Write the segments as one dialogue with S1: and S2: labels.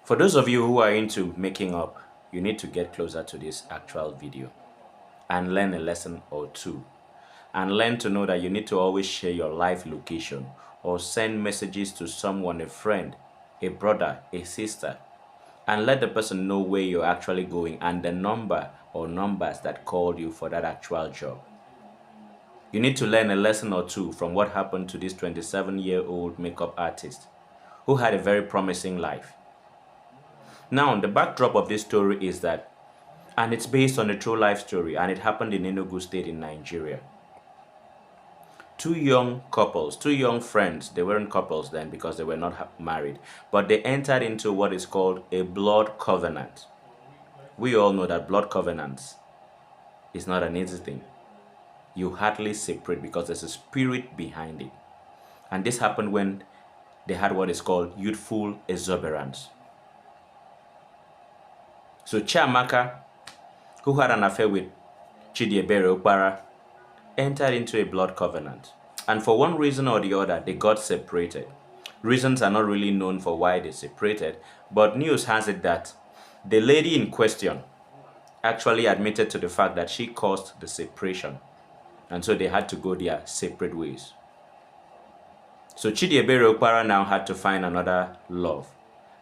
S1: For those of you who are into making up, you need to get closer to this actual video and learn a lesson or two. And learn to know that you need to always share your live location or send messages to someone, a friend, a brother, a sister, and let the person know where you're actually going and the number or numbers that called you for that actual job. You need to learn a lesson or two from what happened to this 27-year-old makeup artist who had a very promising life. Now, the backdrop of this story is that, and it's based on a true life story, and it happened in Enugu State in Nigeria. Two young couples, two young friends, they weren't couples then because they were not married, but they entered into what is called a blood covenant. We all know that blood covenants is not an easy thing. You hardly separate because there's a spirit behind it. And this happened when they had what is called youthful exuberance. So Chiamaka, who had an affair with Chidiebere Okpara, entered into a blood covenant. And for one reason or the other, they got separated. Reasons are not really known for why they separated, but news has it that the lady in question actually admitted to the fact that she caused the separation. And so they had to go their separate ways. So Chidiebere Okpara now had to find another love.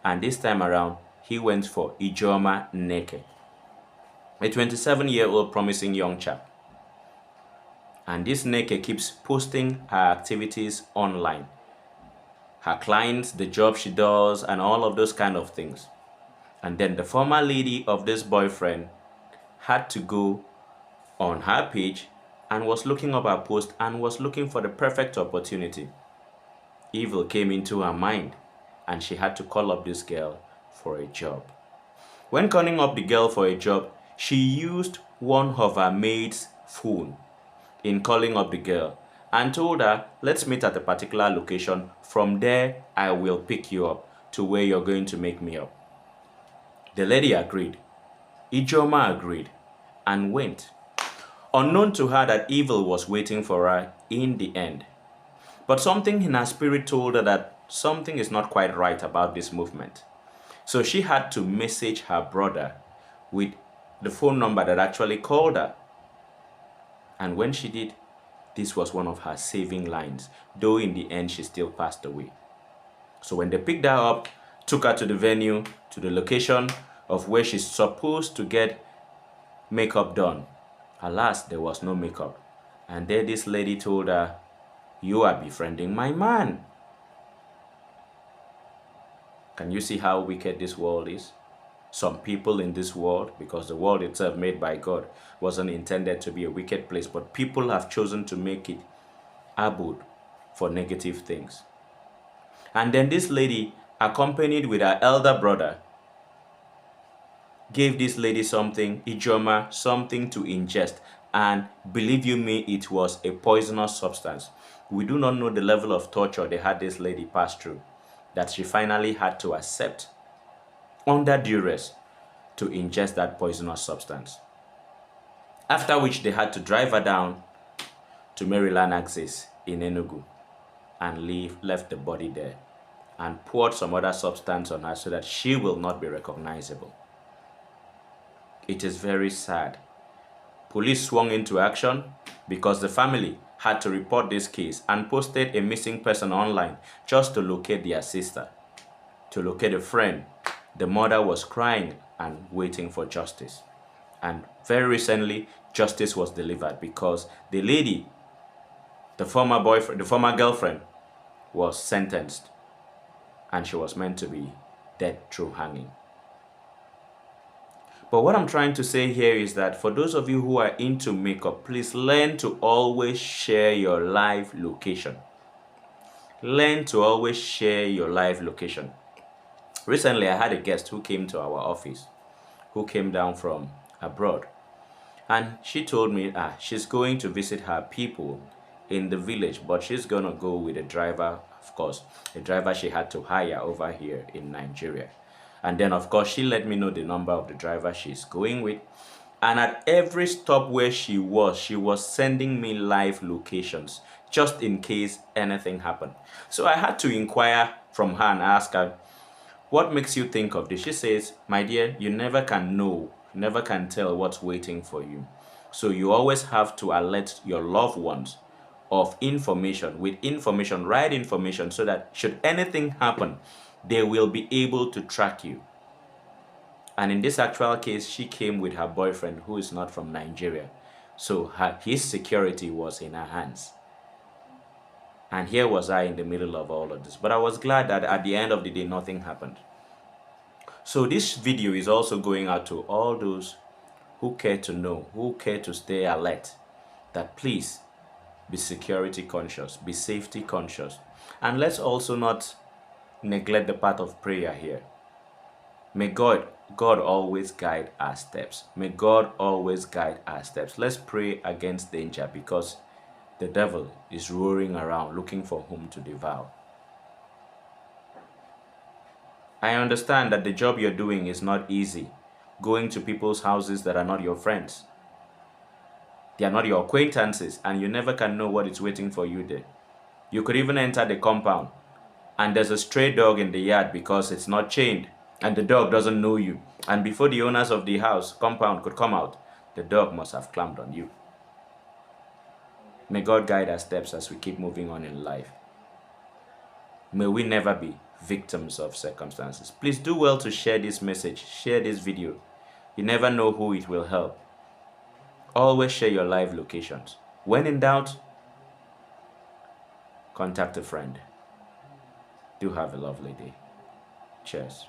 S1: And this time around, he went for Ijoma Neke, a 27-year-old promising young chap. And this Neke keeps posting her activities online. Her clients, the job she does, and all of those kind of things. And then the former lady of this boyfriend had to go on her page and was looking up her post and was looking for the perfect opportunity. Evil came into her mind and she had to call up this girl for a job. When calling up the girl for a job, she used one of her maid's phone in calling up the girl and told her, let's meet at a particular location. From there, I will pick you up to where you're going to make me up. The lady agreed. Ijoma agreed and went. Unknown to her that evil was waiting for her in the end. But something in her spirit told her that something is not quite right about this movement. So she had to message her brother with the phone number that actually called her. And when she did, this was one of her saving lines, though in the end she still passed away. So when they picked her up, took her to the venue, to the location of where she's supposed to get makeup done, alas, there was no makeup. And there this lady told her, you are befriending my man. Can you see how wicked this world is? Some people in this world, because the world itself made by God wasn't intended to be a wicked place, but people have chosen to make it abode for negative things. And then this lady, accompanied with her elder brother, gave this lady something, Ijoma, something to ingest. And believe you me, it was a poisonous substance. We do not know the level of torture they had this lady pass through, that she finally had to accept under duress to ingest that poisonous substance. After which they had to drive her down to Maryland Axis in Enugu and left the body there and poured some other substance on her so that she will not be recognizable. It is very sad. Police swung into action because the family had to report this case and posted a missing person online just to locate their sister, to locate a friend. The mother was crying and waiting for justice. And very recently, justice was delivered because the lady, the former girlfriend, was sentenced and she was meant to be dead through hanging. But what I'm trying to say here is that for those of you who are into makeup, please learn to always share your live location. Learn to always share your live location. Recently, I had a guest who came to our office, who came down from abroad. And she told me she's going to visit her people in the village, but she's going to go with a driver, of course, a driver she had to hire over here in Nigeria. And then, of course, she let me know the number of the driver she's going with. And at every stop where she was sending me live locations, just in case anything happened. So I had to inquire from her and ask her, What makes you think of this? She says, my dear, you never can know, you never can tell what's waiting for you. So you always have to alert your loved ones of information, right information, so that should anything happen, they will be able to track you. And in this actual case, she came with her boyfriend who is not from Nigeria. So his security was in her hands. And here was I in the middle of all of this. But I was glad that at the end of the day, nothing happened. So this video is also going out to all those who care to know, who care to stay alert, that please be security conscious, be safety conscious. And let's also not neglect the part of prayer here. May God always guide our steps. May God always guide our steps. Let's pray against danger, because the devil is roaring around looking for whom to devour. I understand that the job you're doing is not easy. Going to people's houses that are not your friends. They are not your acquaintances, and you never can know what is waiting for you there. You could even enter the compound and there's a stray dog in the yard because it's not chained, and the dog doesn't know you. And before the owners of the house compound could come out, the dog must have climbed on you. May God guide our steps as we keep moving on in life. May we never be victims of circumstances. Please do well to share this message, share this video. You never know who it will help. Always share your live locations. When in doubt, contact a friend. Do have a lovely day. Cheers.